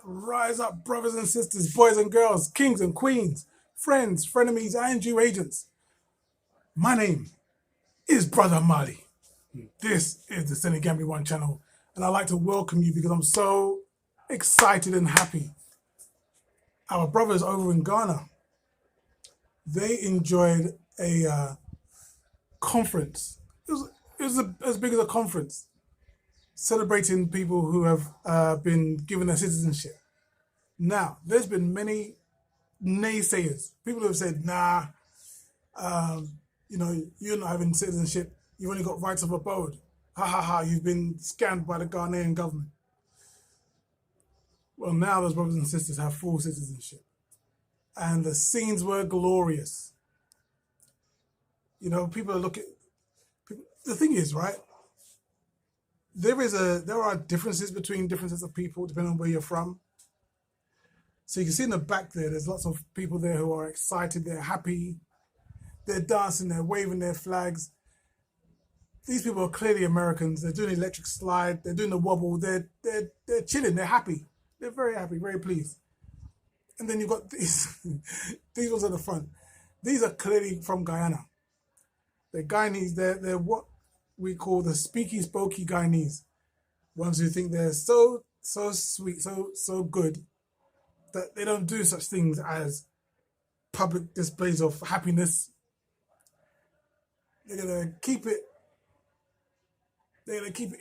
Rise up, brothers and sisters, boys and girls, kings and queens, friends, frenemies, and Jew agents. My name is Brother Mali. This is the SENEGAMBIA One channel, and I'd like to welcome you because I'm so excited and happy. Our brothers over in Ghana, they enjoyed a conference. It was as big as a conference, celebrating people who have been given their citizenship. Now, there's been many naysayers, people who have said, nah, you're not having citizenship, you've only got rights of abode. Ha ha ha, you've been scammed by the Ghanaian government. Well, now those brothers and sisters have full citizenship. And the scenes were glorious. You know, people are looking, the thing is, right, there are differences between different sets of people depending on where you're from. So you can see in the back there's lots of people there who are excited, they're happy, they're dancing, they're waving their flags. These people are clearly Americans. They're doing the electric slide, they're doing the wobble, they're chilling, they're happy. They're very happy, very pleased. And then you've got these ones at the front. These are clearly from Guyana. They're Guyanese, they're what we call the speaky, spokey Guyanese. Ones who think they're so sweet, so good, that they don't do such things as public displays of happiness. They're gonna keep it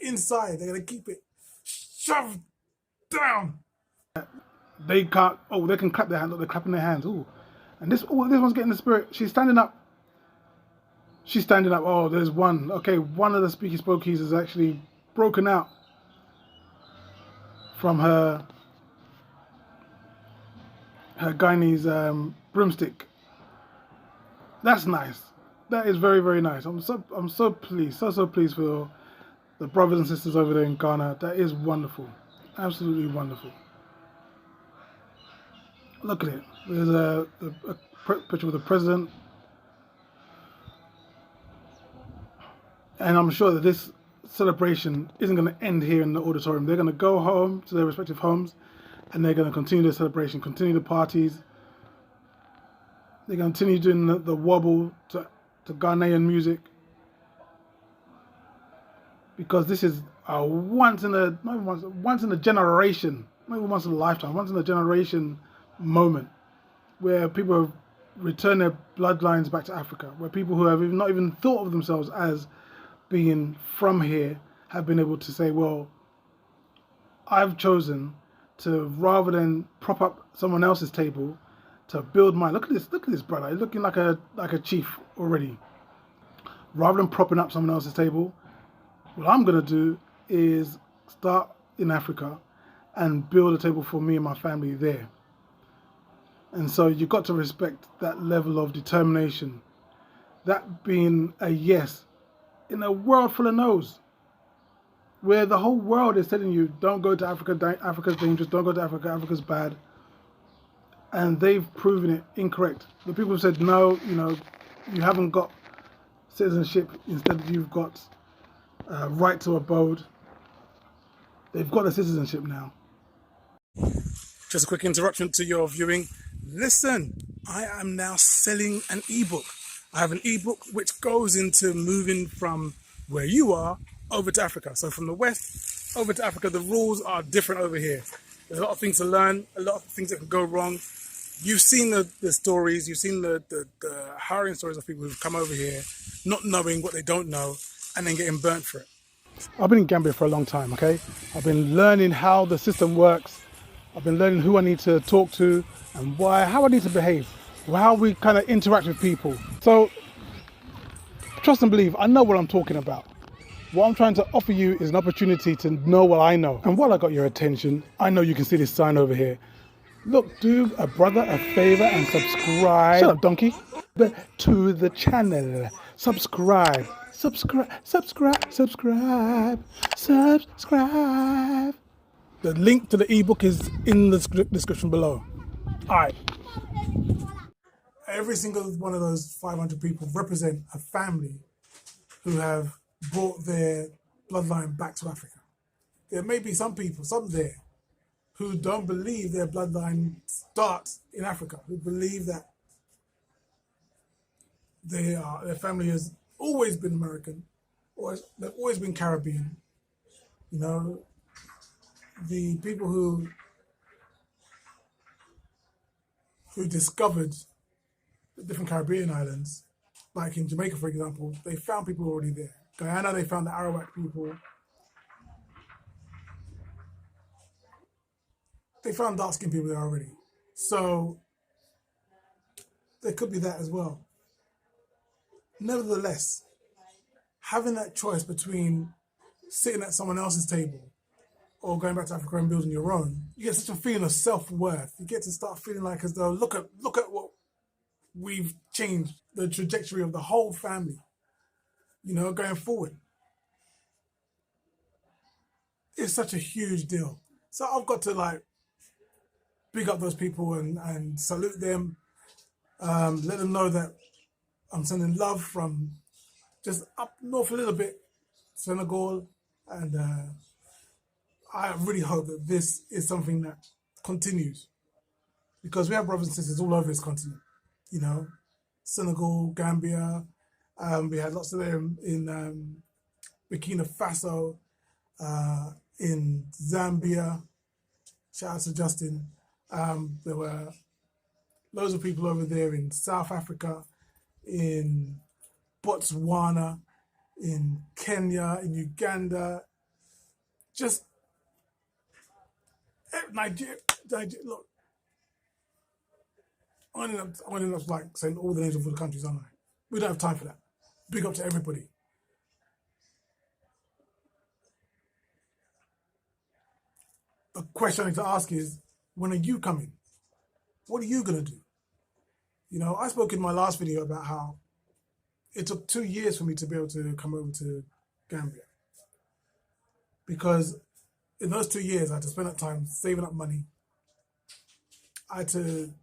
inside, they're gonna keep it shoved down. They can't, they can clap their hands, they're clapping their hands. Ooh. And this one's getting the spirit. She's standing up. Oh, there's one. Okay, one of the speaky spokies is actually broken out from her Guyanese broomstick. That's nice. That is very, very nice. I'm so pleased, so pleased for the brothers and sisters over there in Ghana. That is wonderful, absolutely wonderful. Look at it. There's a picture of the president. And I'm sure that this celebration isn't going to end here in the auditorium. They're going to go home to their respective homes and they're going to continue the celebration, continue the parties. They're going to continue doing the wobble to Ghanaian music. Because this is a once in a generation, not even once in a lifetime, once in a generation moment where people have returned their bloodlines back to Africa, where people who have not even thought of themselves as being from here have been able to say, well, I've chosen to, rather than prop up someone else's table, to build mine. Look at this brother, he's looking like a chief already. Rather than propping up someone else's table, what I'm gonna do is start in Africa and build a table for me and my family there. And so you've got to respect that level of determination, that being a yes in a world full of no's, where the whole world is telling you, don't go to Africa, Africa's dangerous, don't go to Africa, Africa's bad. And they've proven it incorrect. The people who said, no, you haven't got citizenship, instead you've got right to abode. They've got a citizenship now. Just a quick interruption to your viewing. Listen, I am now selling an ebook. I have an ebook which goes into moving from where you are over to Africa. So from the West over to Africa, the rules are different over here. There's a lot of things to learn, a lot of things that can go wrong. You've seen the stories, you've seen the harrowing stories of people who've come over here not knowing what they don't know and then getting burnt for it. I've been in Gambia for a long time, okay? I've been learning how the system works. I've been learning who I need to talk to and how I need to behave, how we kind of interact with people. So, trust and believe, I know what I'm talking about. What I'm trying to offer you is an opportunity to know what I know. And while I got your attention, I know you can see this sign over here. Look, do a brother a favor and subscribe. Shut up, donkey. To the channel. Subscribe. The link to the ebook is in the description below. All right. Every single one of those 500 people represent a family who have brought their bloodline back to Africa. There may be some people, some there, who don't believe their bloodline starts in Africa, who believe that their family has always been American, or they've always been Caribbean. You know, the people who discovered the different Caribbean islands, like in Jamaica, for example, they found people already there. Guyana, they found the Arawak people. They found dark-skinned people there already. So there could be that as well. Nevertheless, having that choice between sitting at someone else's table or going back to Africa and building your own, you get such a feeling of self-worth. You get to start feeling like as though, look at what we've changed, the trajectory of the whole family, you know, going forward. It's such a huge deal. So I've got to like big up those people and salute them, let them know that I'm sending love from just up north a little bit, Senegal, and I really hope that this is something that continues, because we have brothers and sisters all over this continent, you know, Senegal, Gambia, we had lots of them in Burkina Faso, in Zambia, shout out to Justin. There were loads of people over there in South Africa, in Botswana, in Kenya, in Uganda, just Nigeria. Look, I'm gonna end up like saying all the names of all the countries, aren't I? We don't have time for that. Big up to everybody. The question I need to ask is, when are you coming? What are you gonna do? You know, I spoke in my last video about how it took 2 years for me to be able to come over to Gambia, because in those 2 years I had to spend that time saving up money. I had to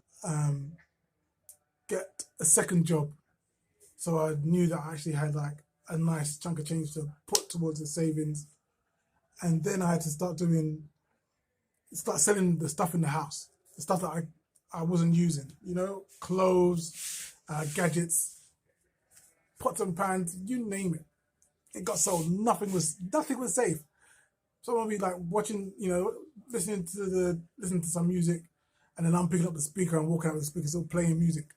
get a second job, so I knew that I actually had like a nice chunk of change to put towards the savings, and then I had to start selling the stuff in the house, the stuff that I wasn't using, you know, clothes, gadgets, pots and pans, you name it. It got sold. Nothing was safe. Someone would be like watching, you know, listening to some music, and then I'm picking up the speaker and walking out with the speaker still playing music.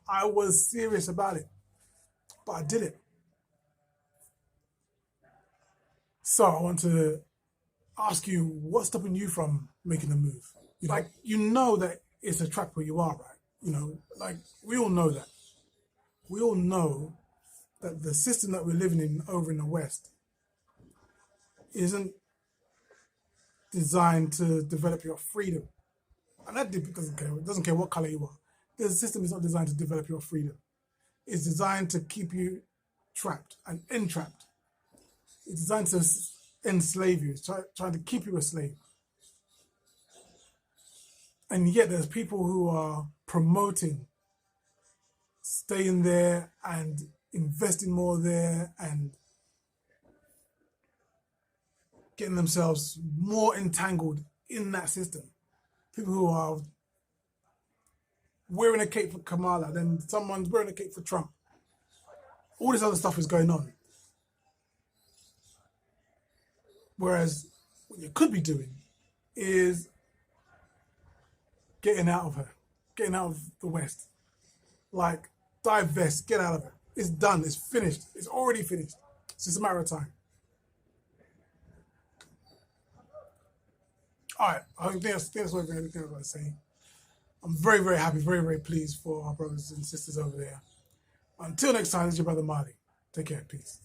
I was serious about it, but I did it. So I want to ask you, what's stopping you from making the move? Like, you know that it's a trap where you are, right? You know, like, we all know that. We all know that the system that we're living in over in the West isn't designed to develop your freedom. And that doesn't care. It doesn't care what color you are. The system is not designed to develop your freedom. It's designed to keep you trapped and entrapped. It's designed to enslave you. It's trying to keep you a slave. And yet there's people who are promoting staying there and investing more there and getting themselves more entangled in that system. People who are wearing a cape for Kamala, then someone's wearing a cape for Trump. All this other stuff is going on. Whereas what you could be doing is getting out of her, getting out of the West. Like, divest, get out of it. It's done, it's finished, it's already finished. It's just a matter of time. All right, I think that's what everything I was saying. I'm very, very happy, very, very pleased for our brothers and sisters over there. Until next time, this is your brother Marley. Take care, peace.